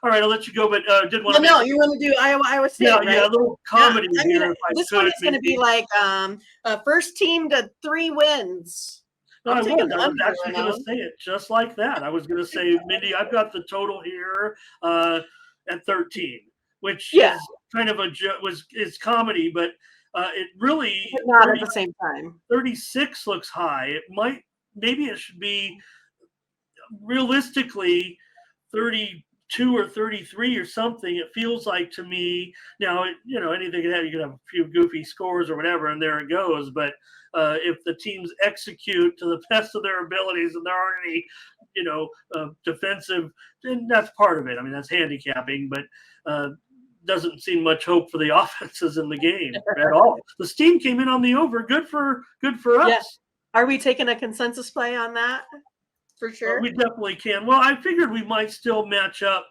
all right, I'll let you go, but did want to. No, you want to do Iowa State? Yeah, right? yeah, a little comedy here. I mean, this one is going to be like first team to 3 wins. No, I was actually going to say it just like that. I was going to say, Mindy, I've got the total here at 13, which is kind of is comedy, but it really not at the same time. 36 looks high. Maybe it should be realistically 32 or 33 or something. It feels like to me now. Anything can happen. You can have a few goofy scores or whatever, and there it goes. But if the teams execute to the best of their abilities and there aren't any, defensive, then that's part of it. I mean, that's handicapping, but doesn't seem much hope for the offenses in the game at all. The Steam came in on the over. Good for us. Yeah. Are we taking a consensus play on that? For sure. We definitely can. Well, I figured we might still match up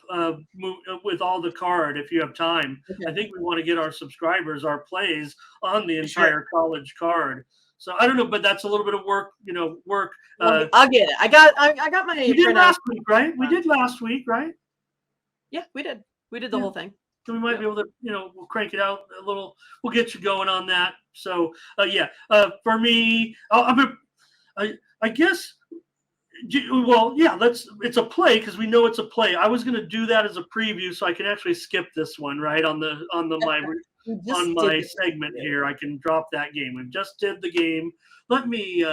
with all the card if you have time. Okay. I think we want to get our subscribers our plays on the entire college card. So I don't know, but that's a little bit of work. I'll get it. I got my. We did last week, right? We did last week, right? Yeah, we did. We did the whole thing. So we might be able to, we'll crank it out a little. We'll get you going on that. So for me, I guess. Well, yeah, it's a play because we know it's a play. I was going to do that as a preview so I can actually skip this one, right? On my segment here. I can drop that game. We just did the game. Let me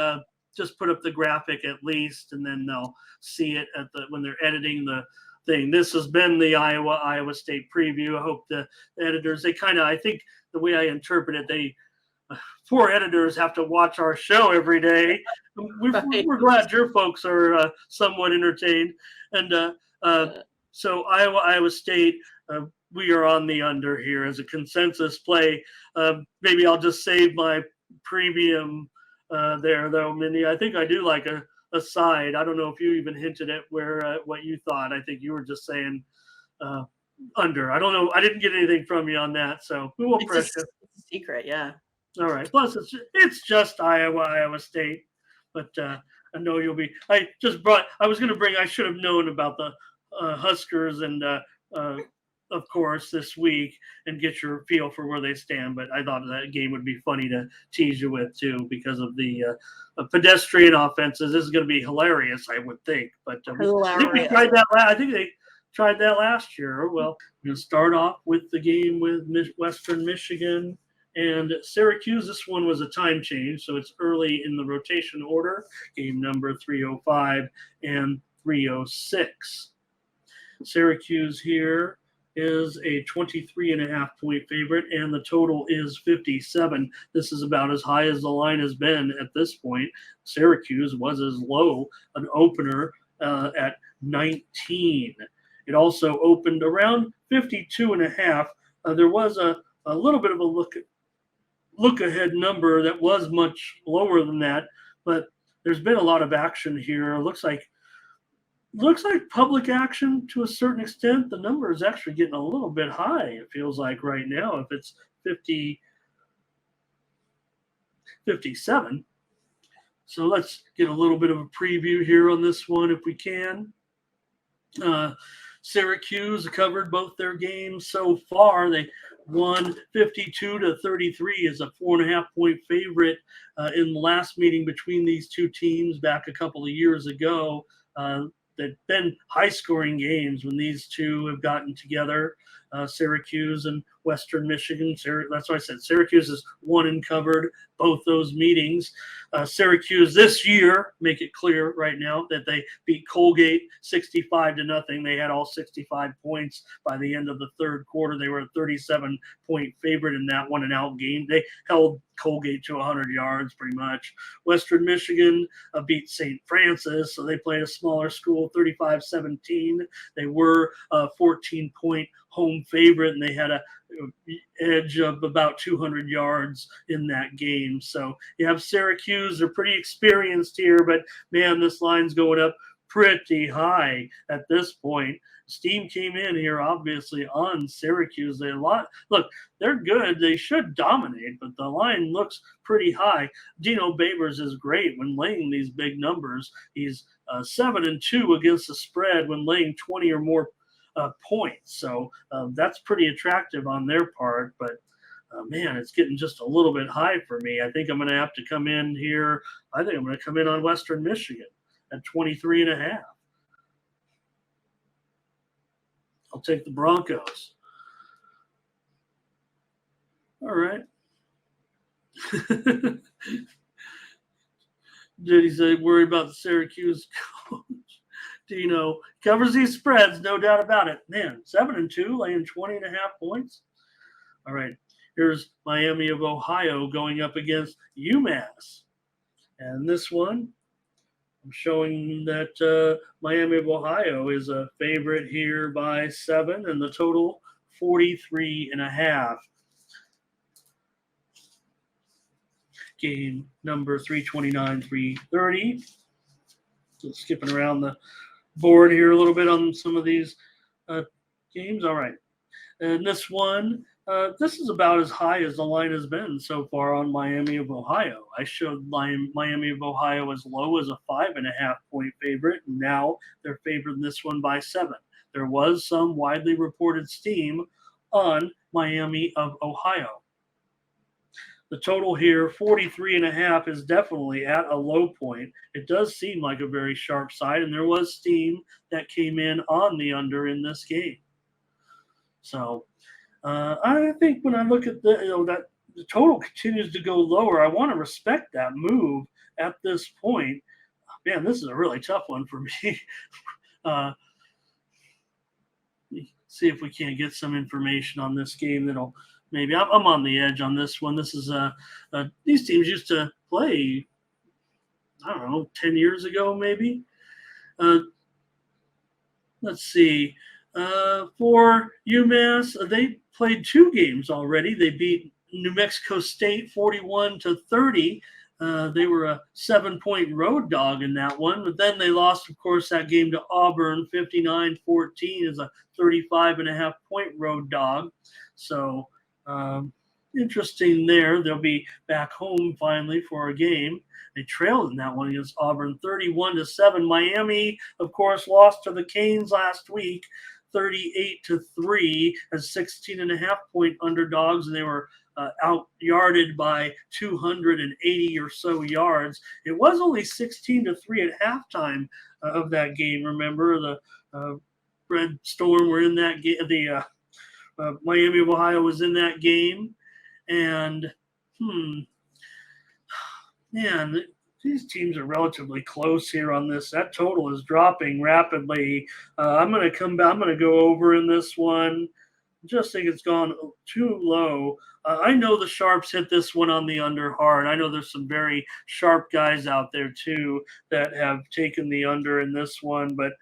just put up the graphic at least, and then they'll see it when they're editing the thing. This has been the Iowa State preview. I hope the editors, I think the way I interpret it, poor editors have to watch our show every day. We're glad your folks are somewhat entertained. And so Iowa State, we are on the under here as a consensus play. Maybe I'll just save my premium there, though, Mindy. I think I do like a side. I don't know if you even hinted at what you thought. I think you were just saying under. I don't know. I didn't get anything from you on that, so we won't press you. It's a secret, yeah. All right. Plus, it's just Iowa State, but I know you'll be. I should have known about the Huskers and of course this week and get your feel for where they stand. But I thought that game would be funny to tease you with too because of the pedestrian offenses. This is going to be hilarious, I would think. But I think we tried that. I think they tried that last year. Well, we're going to start off with the game with Western Michigan and Syracuse. This one was a time change, so it's early in the rotation order. Game number 305 and 306. Syracuse here is a 23.5 point favorite, and the total is 57. This is about as high as the line has been at this point. Syracuse was as low an opener at 19. It also opened around 52.5. There was a little bit of a look ahead number that was much lower than that, but there's been a lot of action here. Looks like public action to a certain extent. The number is actually getting a little bit high, it feels like right now, if it's 57. So let's get a little bit of a preview here on this one if we can. Syracuse covered both their games so far. They won 52-33 as a 4.5 point favorite in the last meeting between these two teams back a couple of years ago. They've been high-scoring games when these two have gotten together, Syracuse and Western Michigan. That's why I said Syracuse has won and covered both those meetings. Syracuse this year, make it clear right now, that they beat Colgate 65-0. They had all 65 points by the end of the third quarter. They were a 37-point favorite in that one and out game. They held Colgate to 100 yards pretty much. Western Michigan beat St. Francis, so they played a smaller school, 35-17. They were a 14-point home favorite, and they had a edge of about 200 yards in that game. So you have Syracuse, they're pretty experienced here, but man, this line's going up pretty high at this point. Steam came in here obviously on Syracuse. Look, they're good. They should dominate, but the line looks pretty high. Dino Babers is great when laying these big numbers. He's 7-2 against the spread when laying 20 or more points. So that's pretty attractive on their part. But man, it's getting just a little bit high for me. I think I'm going to have to come in here. I think I'm going to come in on Western Michigan at 23.5. I'll take the Broncos. All right. Did he say worry about the Syracuse coach? Dino covers these spreads, no doubt about it. Man, 7-2, laying 20.5 points. All right. Here's Miami of Ohio going up against UMass. And this one, I'm showing that Miami of Ohio is a favorite here by 7, and the total 43.5. Game number 329, 330. So skipping around the board here a little bit on some of these games. All right. And this one, this is about as high as the line has been so far on Miami of Ohio. I showed Miami of Ohio as low as a 5.5 point favorite, and now they're favored in this one by 7. There was some widely reported steam on Miami of Ohio. The total here, 43.5, is definitely at a low point. It does seem like a very sharp side, and there was steam that came in on the under in this game. So I think when I look at that the total continues to go lower, I want to respect that move at this point. Man, this is a really tough one for me. See if we can't get some information on this game that'll maybe. I'm on the edge on this one. This is these teams used to play, I don't know, 10 years ago maybe. Let's see. For UMass, they played 2 games already. They beat New Mexico State 41-30. They were a 7-point road dog in that one, but then they lost, of course, that game to Auburn 59-14 as a 35.5 point road dog. So interesting there. They'll be back home finally for a game. They trailed in that one against Auburn 31-7. Miami, of course, lost to the Canes last week 38-3 as 16.5 point underdogs, and they were out yarded by 280 or so yards. It was only 16-3 at halftime of that game. Remember, the Red Storm were in that game. The Miami of Ohio was in that game, and man, these teams are relatively close here on this. That total is dropping rapidly. I'm going to come back. I'm going to go over in this one. Just think it's gone too low. I know the sharps hit this one on the under hard. I know there's some very sharp guys out there too that have taken the under in this one, but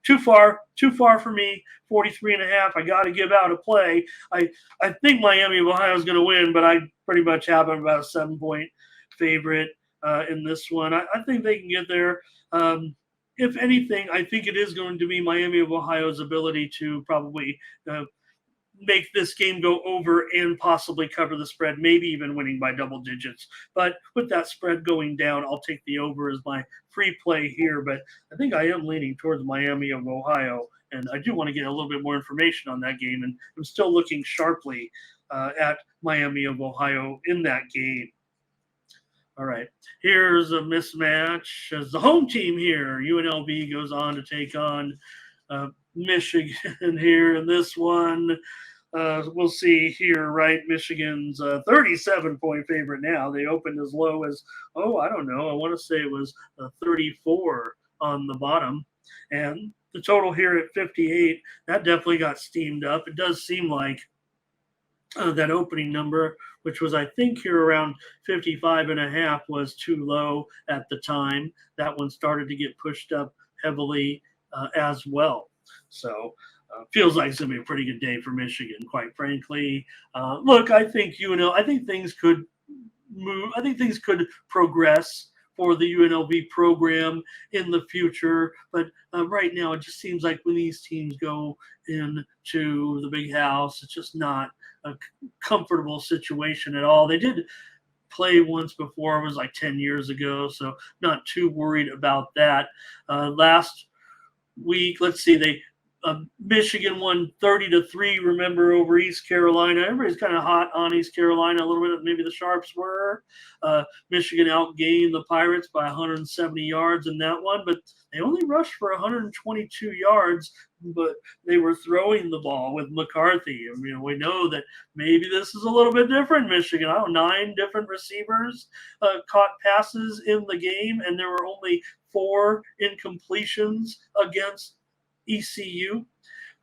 too far for me. 43.5. I got to give out a play. I think Miami of Ohio is going to win, but I pretty much have them about a 7-point favorite in this one. I think they can get there. If anything, I think it is going to be Miami of Ohio's ability to probably make this game go over and possibly cover the spread, maybe even winning by double digits. But with that spread going down, I'll take the over as my free play here. But I think I am leaning towards Miami of Ohio, and I do want to get a little bit more information on that game. And I'm still looking sharply at Miami of Ohio in that game. All right, here's a mismatch as the home team here. UNLV goes on to take on Michigan here in this one. We'll see here, right? Michigan's 37-point favorite now. They opened as low as, I want to say it was 34 on the bottom. And the total here at 58, that definitely got steamed up. It does seem like that opening number, which was, I think, here around 55.5, was too low at the time. That one started to get pushed up heavily as well. So feels like it's going to be a pretty good day for Michigan, quite frankly. Look, I think I think things could move. I think things could progress for the UNLV program in the future. But right now, it just seems like when these teams go into the big house, it's just not a comfortable situation at all. They did play once before. It was like 10 years ago, so not too worried about that. Last week, let's see, they Michigan won 30-3. Remember, over East Carolina. Everybody's kind of hot on East Carolina a little bit. Maybe the Sharps were. Michigan outgained the Pirates by 170 yards in that one, but they only rushed for 122 yards. But they were throwing the ball with McCarthy. I mean, we know that maybe this is a little bit different. Michigan, 9 different receivers caught passes in the game, and there were only 4 incompletions against ECU.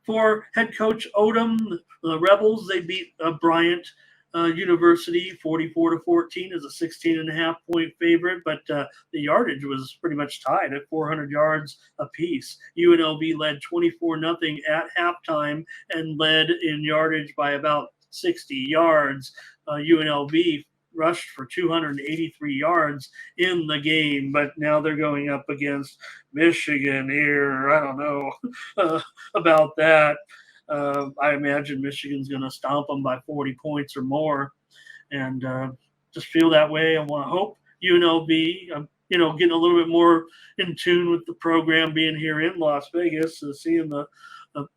For head coach Odom, the Rebels, they beat Bryant University 44-14 as a 16.5-point favorite, but the yardage was pretty much tied at 400 yards apiece. UNLV led 24-0 at halftime and led in yardage by about 60 yards. UNLV rushed for 283 yards in the game, but now they're going up against Michigan here. I don't know about that. I imagine Michigan's going to stomp them by 40 points or more, and just feel that way. I want to hope UNLV, getting a little bit more in tune with the program being here in Las Vegas, seeing the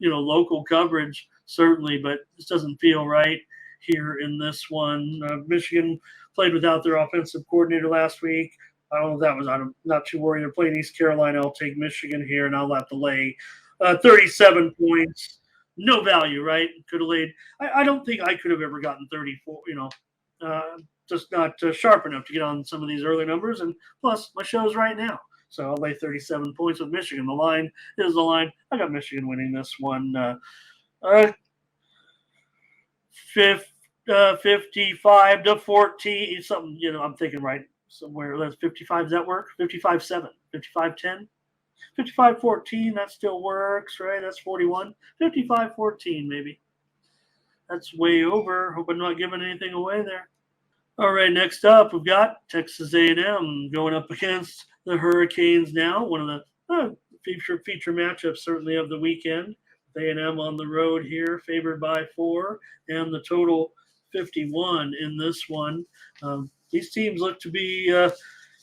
local coverage certainly, but this doesn't feel right here in this one. Michigan played without their offensive coordinator last week. I don't know if that was. I'm not too worried. They're playing East Carolina. I'll take Michigan here, and I'll have to lay 37 points. No value, right? Could have laid. I don't think I could have ever gotten 34. Just not sharp enough to get on some of these early numbers. And plus, my show's right now. So I'll lay 37 points with Michigan. The line is the line. I got Michigan winning this one. 55-14, something, I'm thinking right somewhere. That's 55. Does that work? 55-7, 55-10, 55-14. That still works, right? That's 41. 55-14, maybe. That's way over. Hope I'm not giving anything away there. All right, next up, we've got Texas A&M going up against the Hurricanes now. One of the feature matchups, certainly, of the weekend. A&M on the road here, favored by 4, and the total 51 in this one. These teams look to be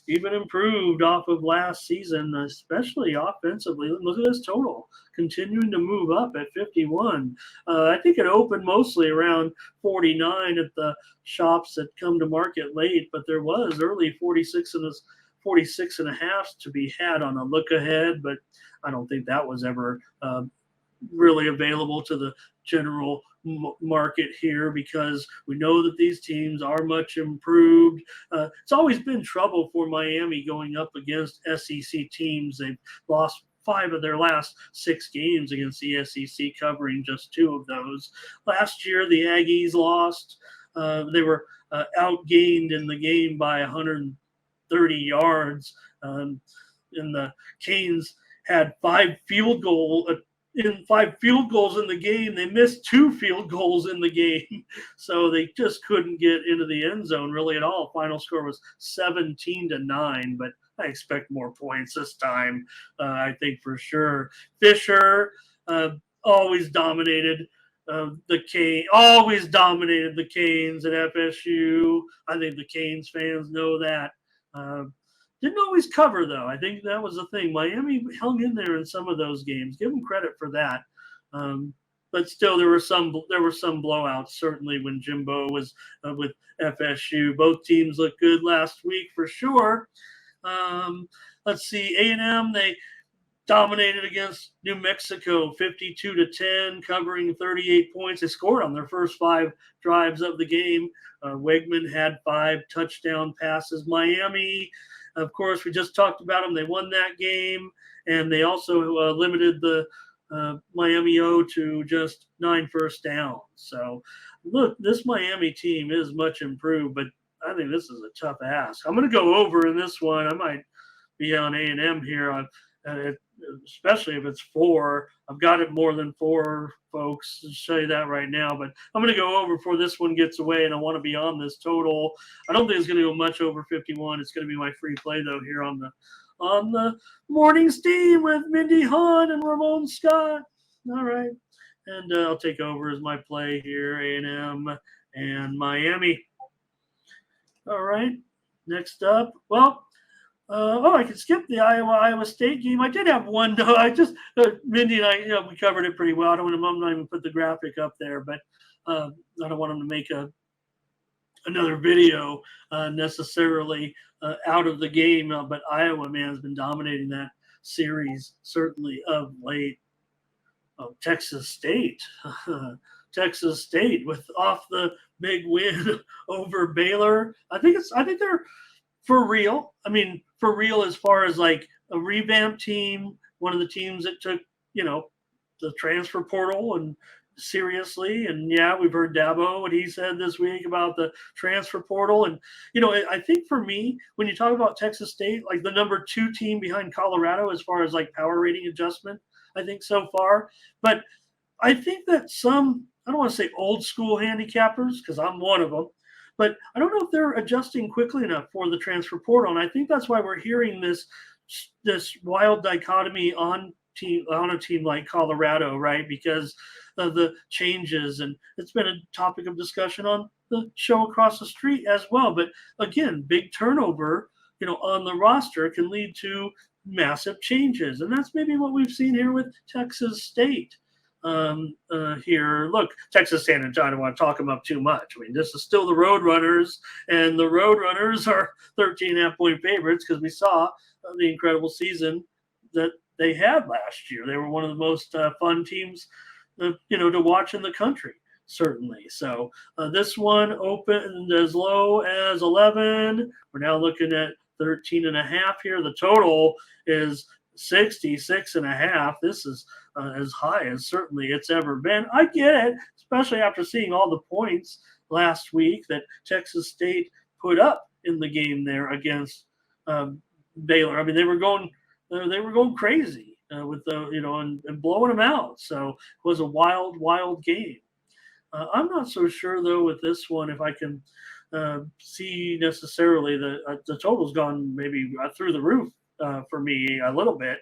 even improved off of last season, especially offensively. Look at this total, continuing to move up at 51. I think it opened mostly around 49 at the shops that come to market late, but there was early 46 and a half to be had on a look ahead, but I don't think that was ever really available to the general market here, because we know that these teams are much improved. It's always been trouble for Miami going up against SEC teams. They've lost 5 of their last 6 games against the SEC, covering just 2 of those. Last year, the Aggies lost. They were outgained in the game by 130 yards. And the Canes had 5 field goals in the game. They missed 2 field goals in the game, so they just couldn't get into the end zone really at all. Final score was 17-9, but I expect more points this time. I think for sure. Fisher always dominated the Canes at FSU. I think the Canes fans know that. Didn't always cover, though. I think that was the thing. Miami hung in there in some of those games. Give them credit for that. But still, there were some blowouts, certainly, when Jimbo was with FSU. Both teams looked good last week for sure. Let's see. A&M, they dominated against New Mexico 52-10, covering 38 points. They scored on their first 5 drives of the game. Wegman had 5 touchdown passes. Miami, of course, we just talked about them. They won that game, and they also limited the Miami O to just 9 first downs. So, look, this Miami team is much improved, but I think this is a tough ask. I'm going to go over in this one. I might be on A&M here, especially if it's 4. I've got it more than 4, folks. I'll show you that right now. But I'm going to go over before this one gets away, and I want to be on this total. I don't think it's going to go much over 51. It's going to be my free play, though, here on the morning steam with Mindy, Hahne, and Ramon Scott. All right. And I'll take over as my play here, A&M and Miami. All right. Next up, well, I could skip the Iowa State game. I did have one though. Mindy and I, we covered it pretty well. I'm not even put the graphic up there, but I don't want them to make another video necessarily out of the game. But Iowa, man, has been dominating that series certainly of late. Texas State. Texas State with off the big win over Baylor. I think they're for real. I mean, for real as far as like a revamped team, one of the teams that took, the transfer portal and seriously. And yeah, we've heard Dabo, what he said this week about the transfer portal. And, I think for me, when you talk about Texas State, like the number 2 team behind Colorado as far as like power rating adjustment, I think so far. But I think that I don't want to say old school handicappers, because I'm one of them, but I don't know if they're adjusting quickly enough for the transfer portal. And I think that's why we're hearing this wild dichotomy on a team like Colorado, right? Because of the changes. And it's been a topic of discussion on the show across the street as well. But again, big turnover, on the roster can lead to massive changes. And that's maybe what we've seen here with Texas State. Here, look, Texas State, and I don't want to talk them up too much. I mean, this is still the Roadrunners, and the Roadrunners are 13.5-point favorites because we saw the incredible season that they had last year. They were one of the most fun teams, to watch in the country, certainly. So this one opened as low as 11. We're now looking at 13.5 here. The total is 66.5. This is as high as certainly it's ever been. I get it, especially after seeing all the points last week that Texas State put up in the game there against Baylor. I mean, they were going crazy with the and blowing them out. So it was a wild game. I'm not so sure though with this one if I can see necessarily the total's gone maybe through the roof for me a little bit.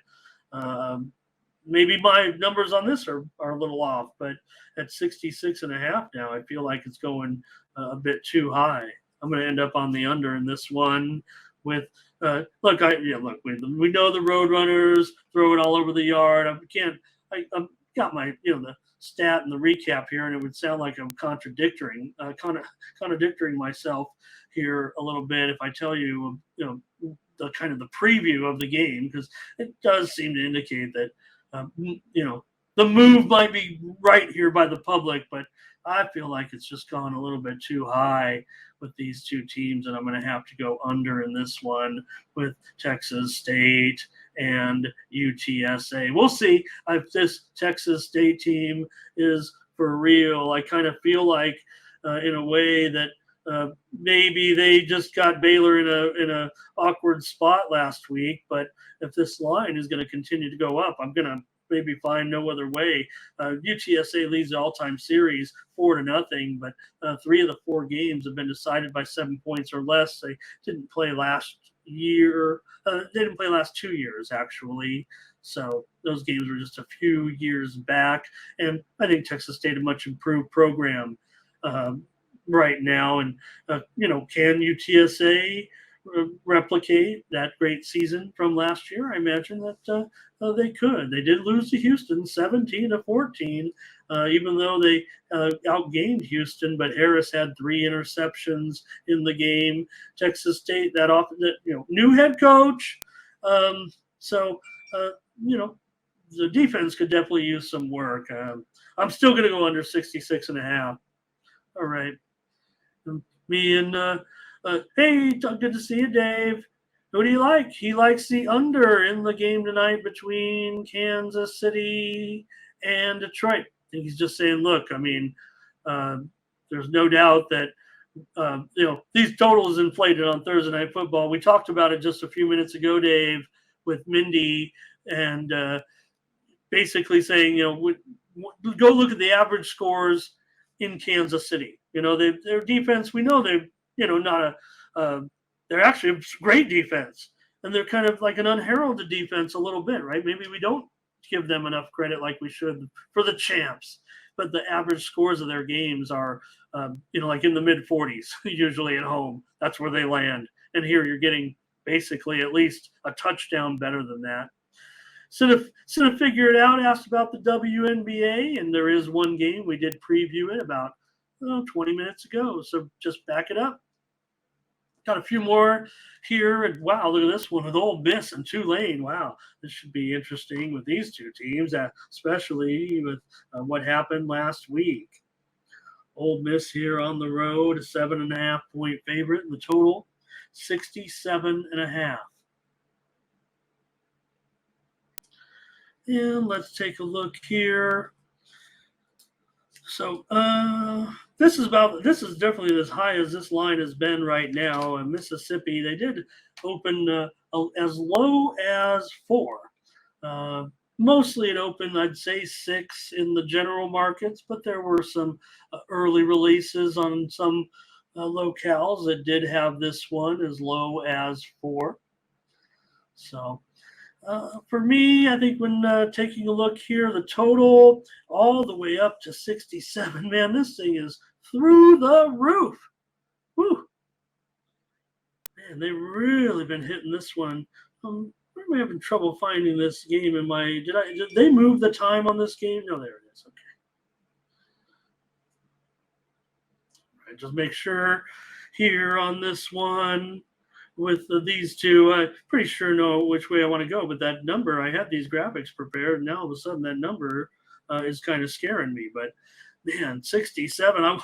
Maybe my numbers on this are a little off, but at 66.5 now, I feel like it's going a bit too high. I'm going to end up on the under in this one with we know the Roadrunners throw it all over the yard. I've got my the stat and the recap here, and it would sound like I'm contradicting myself here a little bit if I tell you the kind of the preview of the game, because it does seem to indicate that the move might be right here by the public, but I feel like it's just gone a little bit too high with these two teams, and I'm going to have to go under in this one with Texas State and UTSA. We'll see if this Texas State team is for real. I kind of feel like in a way that maybe they just got Baylor in a awkward spot last week, but if this line is going to continue to go up, I'm going to maybe find no other way. UTSA leads the all-time series 4-0, but 3 of the 4 games have been decided by 7 points or less. They didn't play last year. They didn't play last 2 years, actually. So those games were just a few years back. And I think Texas State a much improved program right now. And, can UTSA replicate that great season from last year? I imagine that they could. They did lose to Houston 17-14, even though they outgained Houston. But Harris had 3 interceptions in the game. Texas State new head coach. So the defense could definitely use some work. I'm still going to go under 66.5. All right. Me and hey, good to see you, Dave. Who do you like? He likes the under in the game tonight between Kansas City and Detroit. I think he's just saying, look, I mean, there's no doubt that these totals inflated on Thursday Night Football. We talked about it just a few minutes ago, Dave, with Mindy, and basically saying, go look at the average scores in Kansas City. Their defense, we know they've, not they're actually a great defense, and they're kind of like an unheralded defense a little bit, right? Maybe we don't give them enough credit like we should for the champs, but the average scores of their games are, like in the mid 40s, usually at home. That's where they land. And here you're getting basically at least a touchdown better than that. Should figure it out, asked about the WNBA, and there is one game. We did preview it about 20 minutes ago, so just back it up. Got a few more here, and wow, look at this one with Ole Miss and Tulane. Wow, this should be interesting with these two teams, especially with what happened last week. Ole Miss here on the road, a 7.5-point favorite in the total, 67.5. And let's take a look here. So this is definitely as high as this line has been right now. In Mississippi, they did open as low as 4. Mostly it opened, I'd say 6 in the general markets, but there were some early releases on some locales that did have this one as low as 4. So for me, I think when taking a look here, the total all the way up to 67, man, this thing is through the roof. Woo! Man, they've really been hitting this one. Am I having trouble finding this game in my? Did they move the time on this game? No, there it is. Okay. All right, just make sure here on this one. With these two, I pretty sure know which way I want to go. But that number, I had these graphics prepared, and now all of a sudden that number is kind of scaring me. But man, 67, I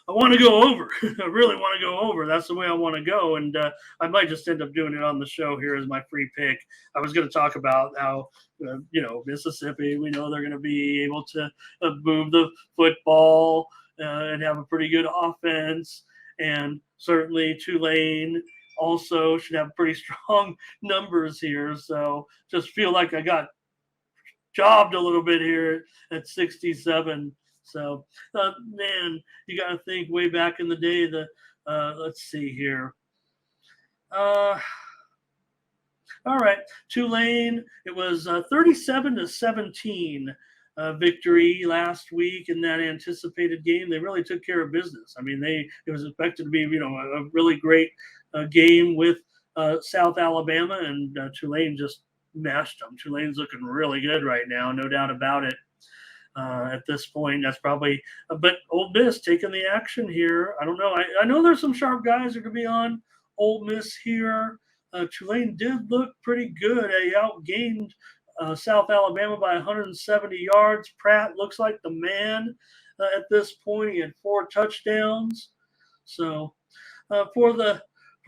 want to go over. I really want to go over. That's the way I want to go. And I might just end up doing it on the show here as my free pick. I was going to talk about how, Mississippi, we know they're going to be able to move the football and have a pretty good offense. And certainly Tulane also should have pretty strong numbers here. So just feel like I got jobbed a little bit here at 67. So, man, you got to think way back in the day. Let's see here. All right, Tulane. It was 37-17 victory last week in that anticipated game. They really took care of business. I mean, it was expected to be a really great game with South Alabama, and Tulane just mashed them. Tulane's looking really good right now, no doubt about it. At this point, that's probably but Ole Miss taking the action here. I don't know. I know there's some sharp guys that are going to be on Ole Miss here. Tulane did look pretty good. They outgained South Alabama by 170 yards. Pratt looks like the man at this point. He had 4 touchdowns. So for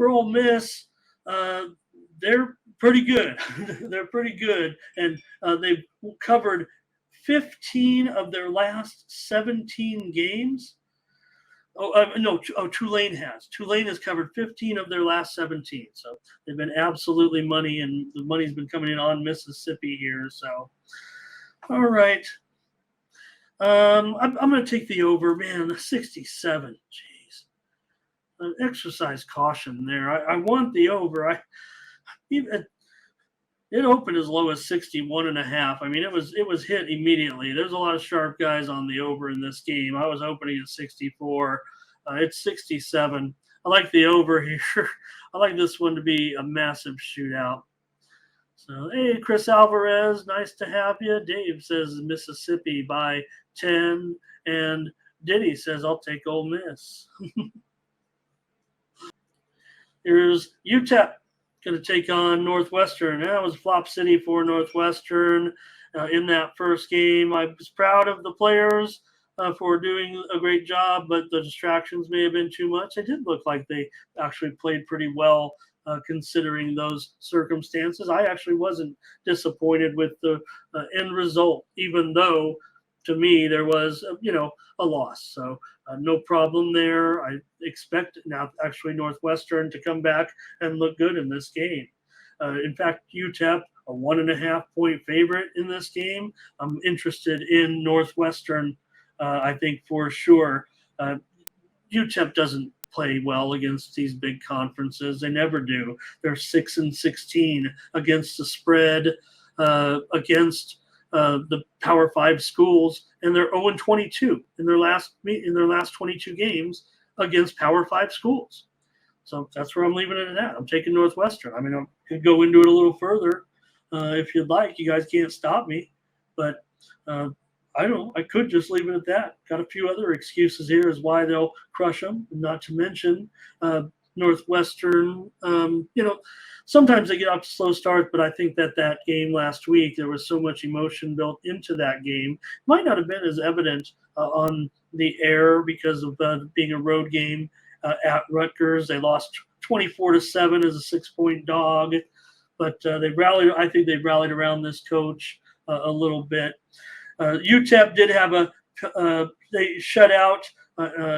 Ole Miss, they're pretty good. They're pretty good, and they've covered 15 of their last 17 games. Tulane has. Tulane has covered 15 of their last 17. So they've been absolutely money, and the money's been coming in on Mississippi here. So, all right. I'm going to take the over. Man, 67. Jeez. Exercise caution there. I want the over. It opened as low as 61.5. I mean, it was hit immediately. There's a lot of sharp guys on the over in this game. I was opening at 64. It's 67. I like the over here. I like this one to be a massive shootout. So, hey, Chris Alvarez, nice to have you. Dave says Mississippi by 10. And Diddy says, I'll take Ole Miss. Here's UTEP. Going to take on Northwestern. That was Flop City for Northwestern in that first game. I was proud of the players for doing a great job, but the distractions may have been too much. It did look like they actually played pretty well considering those circumstances. I actually wasn't disappointed with the end result, even though to me there was, a loss. So no problem there. I expect now actually Northwestern to come back and look good in this game. In fact, UTEP, a 1.5-point favorite in this game. I'm interested in Northwestern, I think for sure. UTEP doesn't play well against these big conferences. They never do. They're 6-16 against the spread, against the Power 5 schools, and they're 0-22 in their last 22 games against Power 5 schools. So that's where I'm leaving it at. I'm taking Northwestern. I mean, I could go into it a little further if you'd like. You guys can't stop me, but I don't. I could just leave it at that. Got a few other excuses here as why they'll crush them. Not to mention Northwestern. Sometimes they get off to slow starts, but I think that game last week, there was so much emotion built into that game. Might not have been as evident on the air because of being a road game at Rutgers. They lost 24-7 as a 6-point dog, but they rallied. I think they rallied around this coach a little bit. UTEP did have they shut out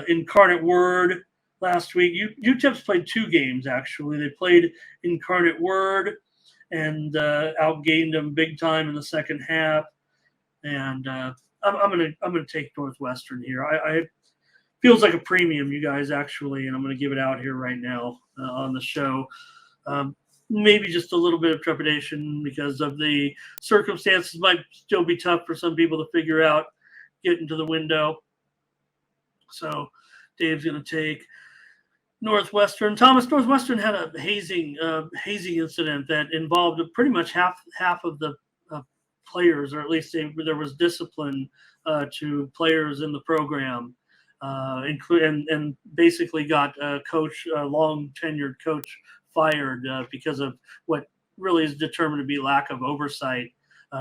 Incarnate Word last week. UTEP's played 2 games actually. They played Incarnate Word and outgained them big time in the second half. And I'm gonna take Northwestern here. I feels like a premium, you guys, actually, and I'm gonna give it out here right now on the show. Maybe just a little bit of trepidation because of the circumstances. Might still be tough for some people to figure out getting to the window. So Dave's going to take Northwestern. Northwestern had a hazing incident that involved pretty much half of the players, or at least there was discipline to players in the program, and basically got a coach, a long tenured coach, fired because of what really is determined to be lack of oversight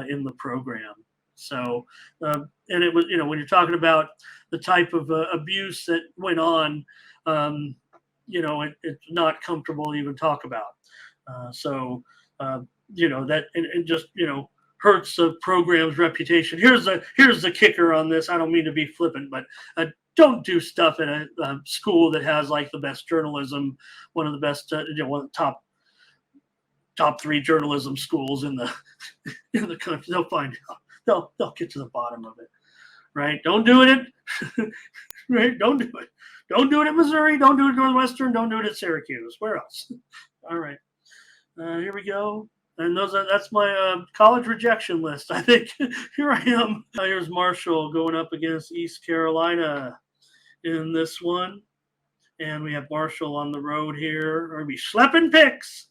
in the program. So, and it was, when you're talking about the type of abuse that went on, it's not comfortable to even talk about. That it just, hurts the program's reputation. Here's the kicker on this. I don't mean to be flippant, but don't do stuff in a school that has like the best journalism, one of the best, one of the top 3 journalism schools in the country. They'll find out. They'll get to the bottom of it, right? Don't do it. Right? Don't do it. Don't do it at Missouri. Don't do it at Northwestern. Don't do it at Syracuse. Where else? All right. Here we go. And that's my college rejection list. I think here I am. Here's Marshall going up against East Carolina in this one. And we have Marshall on the road here. We're going to be schlepping picks.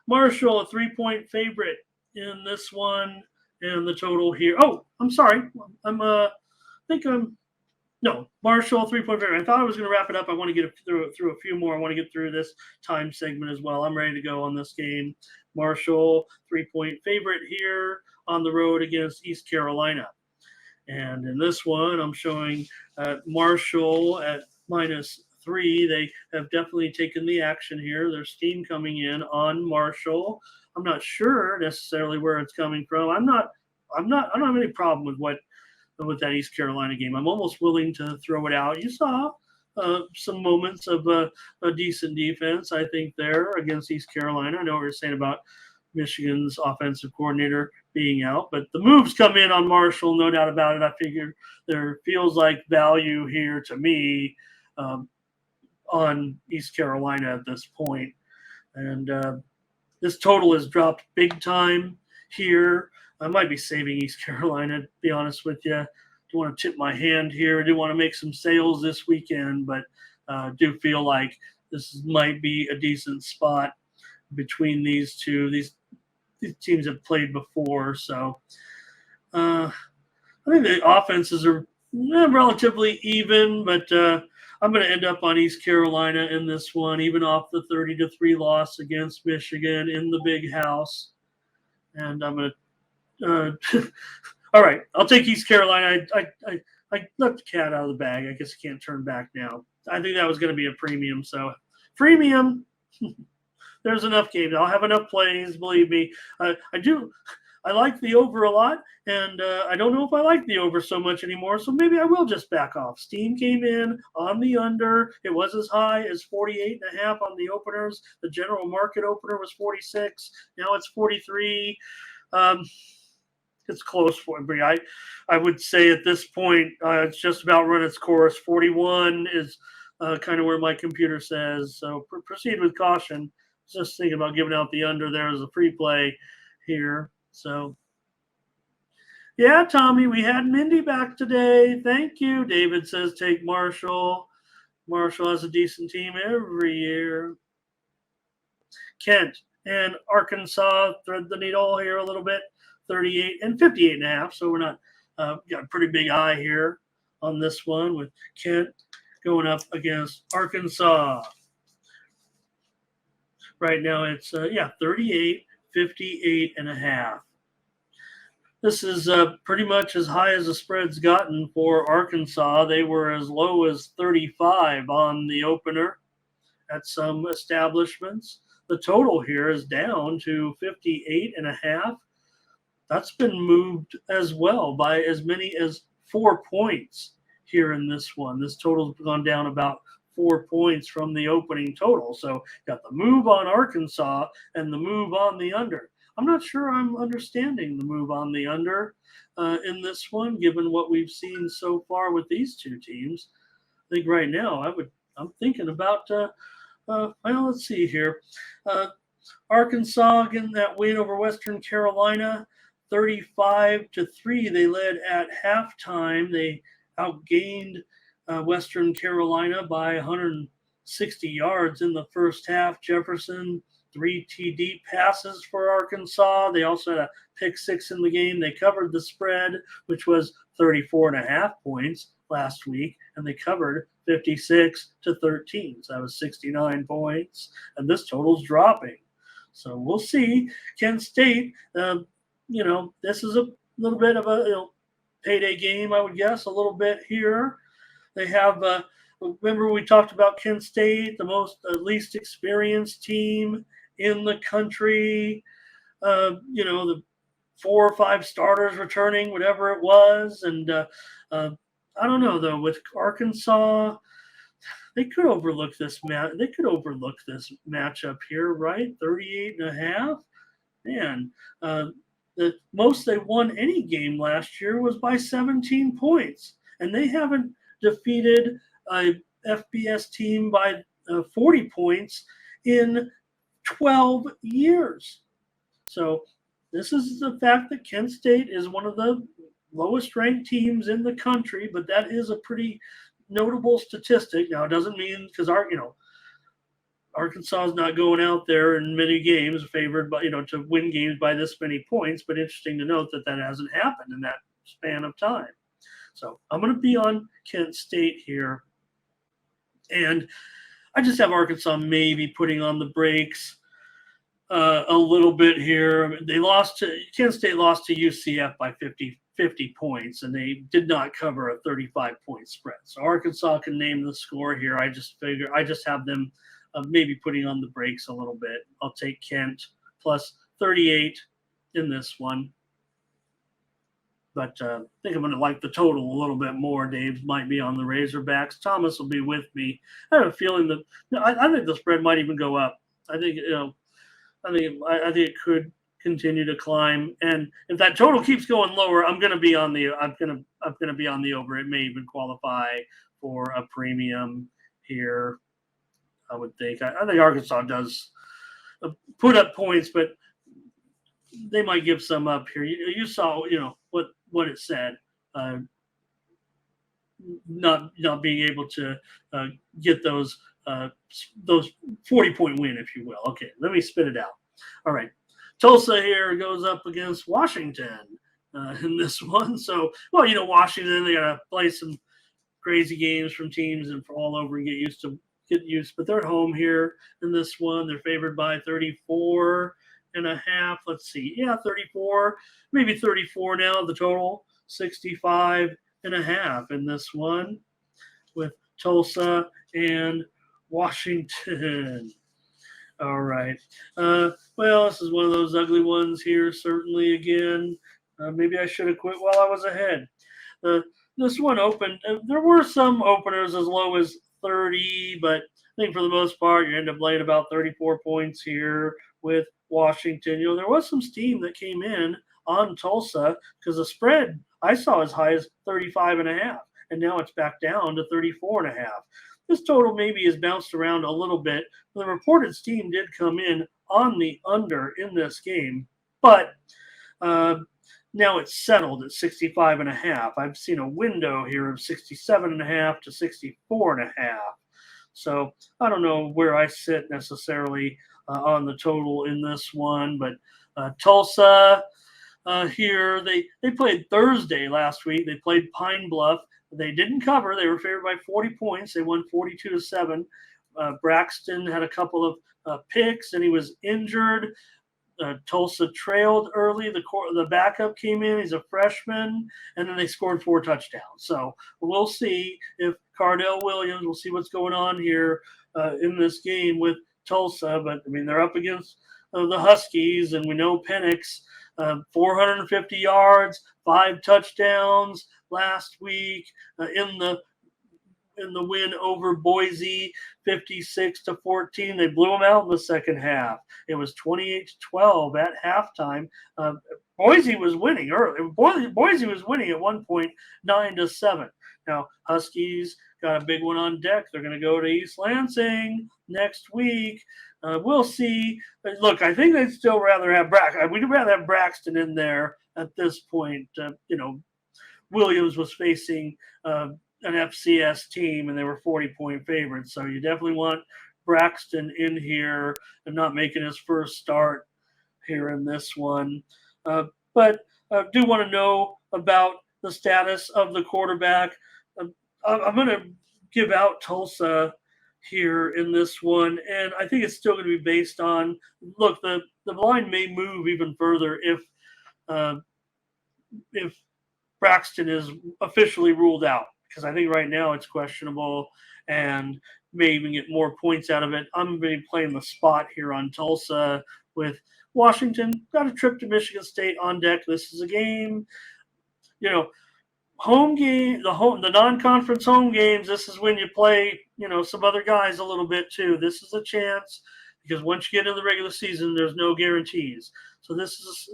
Marshall, a 3-point favorite in this one. And the total here. Oh, I'm sorry. Marshall, 3-point favorite. I thought I was going to wrap it up. I want to get through a few more. I want to get through this time segment as well. I'm ready to go on this game. Marshall, 3-point favorite here on the road against East Carolina. And in this one, I'm showing Marshall at -3. They have definitely taken the action here. There's steam coming in on Marshall. I'm not sure necessarily where it's coming from. I don't have any problem with that East Carolina game. I'm almost willing to throw it out. You saw some moments of a decent defense, I think, there against East Carolina. I know what you're saying about Michigan's offensive coordinator being out, but the moves come in on Marshall, no doubt about it. I figure there feels like value here to me on East Carolina at this point. And this total has dropped big time here. I might be saving East Carolina, to be honest with you. Do want to tip my hand here. I do want to make some sales this weekend, but do feel like this might be a decent spot between these two. These teams have played before, so I think the offenses are relatively even, but I'm going to end up on East Carolina in this one, even off the 30-3 loss against Michigan in the Big House. And I'm going to all right, I'll take East Carolina. I let the cat out of the bag. I guess I can't turn back now. I think that was going to be a premium. So, premium. There's enough games. I'll have enough plays. Believe me. I do. I like the over a lot, and I don't know if I like the over so much anymore. So maybe I will just back off. Steam came in on the under. It was as high as 48.5 on the openers. The general market opener was 46. Now it's 43. It's close for me. I would say at this point, it's just about run its course. 41 is kind of where my computer says. So proceed with caution. Just thinking about giving out the under there as a free play here. So, yeah, Tommy, we had Mindy back today. Thank you. David says take Marshall. Marshall has a decent team every year. Kent and Arkansas thread the needle here a little bit, 38 and 58.5. So we're not got a pretty big eye here on this one with Kent going up against Arkansas. Right now it's 38, 58.5. This is pretty much as high as the spread's gotten for Arkansas. They were as low as 35 on the opener at some establishments. The total here is down to 58.5. That's been moved as well by as many as 4 points here in this one. This total's gone down about 4 points from the opening total. So got the move on Arkansas and the move on the under. I'm not sure I'm understanding the move on the under in this one, given what we've seen so far with these two teams. I think right now I'm thinking about well, let's see here. Arkansas getting that win over Western Carolina, 35-3. They led at halftime. They outgained Western Carolina by 160 yards in the first half. Jefferson, 3 TD passes for Arkansas. They also had a pick 6 in the game. They covered the spread, which was 34.5 points last week, and they covered 56-13. So that was 69 points, and this total's dropping. So we'll see. Kent State, this is a little bit of a payday game, I would guess, a little bit here. They have, remember we talked about Kent State, the least experienced team in the country. The 4 or 5 starters returning, whatever it was. And I don't know, though, with Arkansas, they could overlook this matchup here, right? 38.5. Man, the most they won any game last year was by 17 points, and they haven't defeated a FBS team by 40 points in 12 years. So this is the fact that Kent State is one of the lowest ranked teams in the country, but that is a pretty notable statistic. Now, it doesn't mean because Arkansas is not going out there in many games favored by, to win games by this many points, but interesting to note that hasn't happened in that span of time. So I'm going to be on Kent State here. And I just have Arkansas maybe putting on the brakes a little bit here. Kent State lost to UCF by 50 points, and they did not cover a 35-point spread. So Arkansas can name the score here. I just have them maybe putting on the brakes a little bit. I'll take Kent plus 38 in this one. But I think I'm going to like the total a little bit more. Dave might be on the Razorbacks. Thomas will be with me. I have a feeling that I think the spread might even go up. I think it could continue to climb. And if that total keeps going lower, I'm going to be on the over. It may even qualify for a premium here, I would think. I think Arkansas does put up points, but they might give some up here. You saw, what it said. Not being able to get those 40-point win, if you will. Okay, let me spit it out. All right. Tulsa here goes up against Washington in this one. So, Washington, they got to play some crazy games from teams and all over and get used. But they're at home here in this one. They're favored by 34.5. Let's see. Yeah, 34, maybe 34 now. The total 65.5 in this one with Tulsa and Washington. All right. This is one of those ugly ones here. Certainly, again, maybe I should have quit while I was ahead. This one opened. There were some openers as low as 30, but I think for the most part, you end up laying about 34 points here with Washington. There was some steam that came in on Tulsa because the spread I saw as high as 35.5, and now it's back down to 34.5. This total maybe has bounced around a little bit. The reported steam did come in on the under in this game, but now it's settled at 65.5. I've seen a window here of 67.5 to 64.5. So I don't know where I sit necessarily on the total in this one. But Tulsa here, they played Thursday last week. They played Pine Bluff. They didn't cover. They were favored by 40 points. They won 42-7. Braxton had a couple of picks, and he was injured. Tulsa trailed early. The backup came in. He's a freshman, and then they scored 4 touchdowns. So we'll see if Cardell Williams. We'll see what's going on here in this game with Tulsa. But I mean, they're up against the Huskies, and we know Penix, 450 yards, 5 touchdowns last week in the win over Boise, 56-14. They blew them out in the second half. It was 28-12 at halftime. Boise was winning early. Boise was winning at one point, 9-7. Now Huskies got a big one on deck. They're going to go to East Lansing next week. We'll see. Look, I think they'd still rather have Braxton. We'd rather have Braxton in there at this point. Williams was facing an FCS team, and they were 40-point favorites. So you definitely want Braxton in here and not making his first start here in this one. But I do want to know about the status of the quarterback. I'm going to give out Tulsa here in this one, and I think it's still going to be based on, look, the line may move even further if Braxton is officially ruled out, because I think right now it's questionable and may even get more points out of it. I'm going to be playing the spot here on Tulsa with Washington. Got a trip to Michigan State on deck. This is a game, home game, the non-conference home games. This is when you play, some other guys a little bit too. This is a chance, because once you get into the regular season, there's no guarantees. So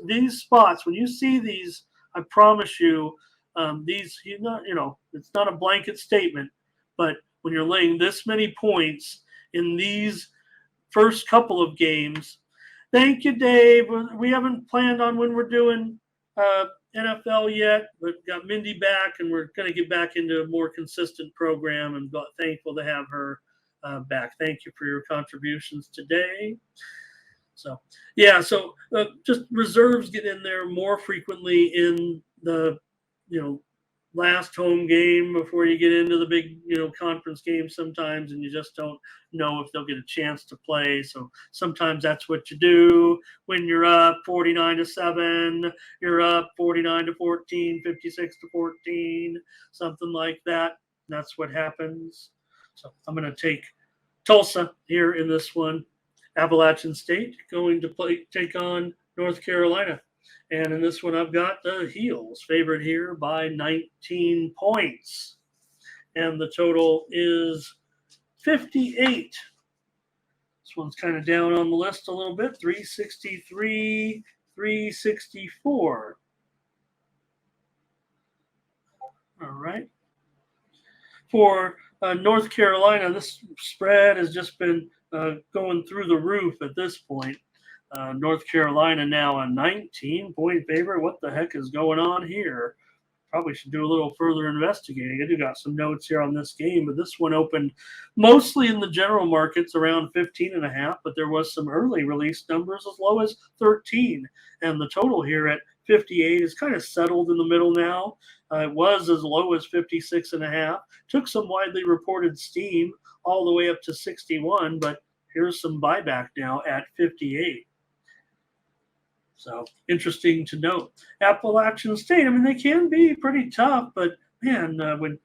these spots, when you see these, I promise you, it's not a blanket statement, but when you're laying this many points in these first couple of games, thank you, Dave. We haven't planned on when we're doing NFL yet, but got Mindy back, and we're going to get back into a more consistent program, and thankful to have her back. Thank you for your contributions today. So, just reserves get in there more frequently in the, last home game before you get into the big, conference games sometimes, and you just don't know if they'll get a chance to play. So sometimes that's what you do when you're up 49-7, you're up 49-14, 56-14, something like that. That's what happens. So I'm going to take Tulsa here in this one. Appalachian State going to take on North Carolina. And in this one, I've got the Heels favored here by 19 points. And the total is 58. This one's kind of down on the list a little bit, 363, 364. All right. For North Carolina, this spread has just been going through the roof at this point. North Carolina now a 19-point favorite. What the heck is going on here? Probably should do a little further investigating. I do got some notes here on this game, but this one opened mostly in the general markets around 15.5, but there was some early release numbers as low as 13. And the total here at 58 is kind of settled in the middle now. It was as low as 56.5. Took some widely reported steam all the way up to 61, but here's some buyback now at 58. So interesting to note. Appalachian State, they can be pretty tough, but man, when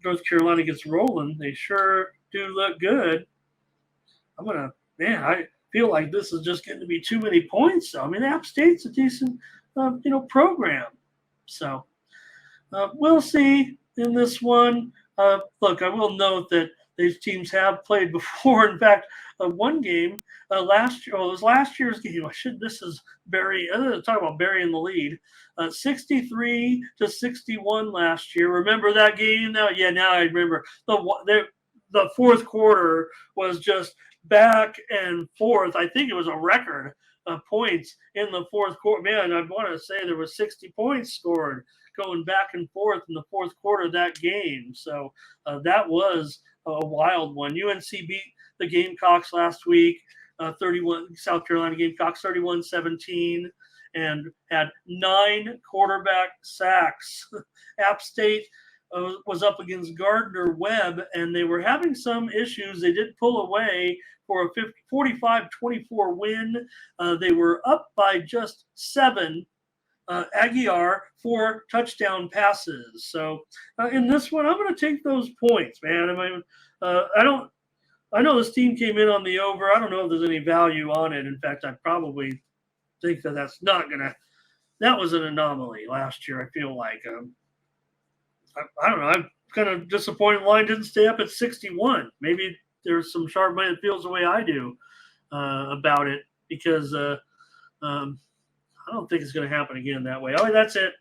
North Carolina gets rolling, they sure do look good. I feel like this is just getting to be too many points. So, App State's a decent, program. So we'll see in this one. Look, I will note that these teams have played before. In fact, one game last year, it was last year's game. This is Barry. I'm going to talk about Barry in the lead. 63-61 last year. Remember that game? Now I remember. The fourth quarter was just back and forth. I think it was a record of points in the fourth quarter. Man, I want to say there was 60 points scored going back and forth in the fourth quarter of that game. So that was a wild one. UNC beat the Gamecocks last week. 31 South Carolina Gamecocks 31-17, and had 9 quarterback sacks. App State was up against Gardner-Webb, and they were having some issues. They did pull away for a 45-24 win. They were up by just 7. Aguiar 4 touchdown passes. So in this one, I'm going to take those points, man. I know this team came in on the over. I don't know if there's any value on it. In fact, I probably think that's not going to. That was an anomaly last year. I feel like I don't know. I'm kind of disappointed the line didn't stay up at 61. Maybe there's some sharp money that feels the way I do about it, because I don't think it's going to happen again that way. Oh, that's it.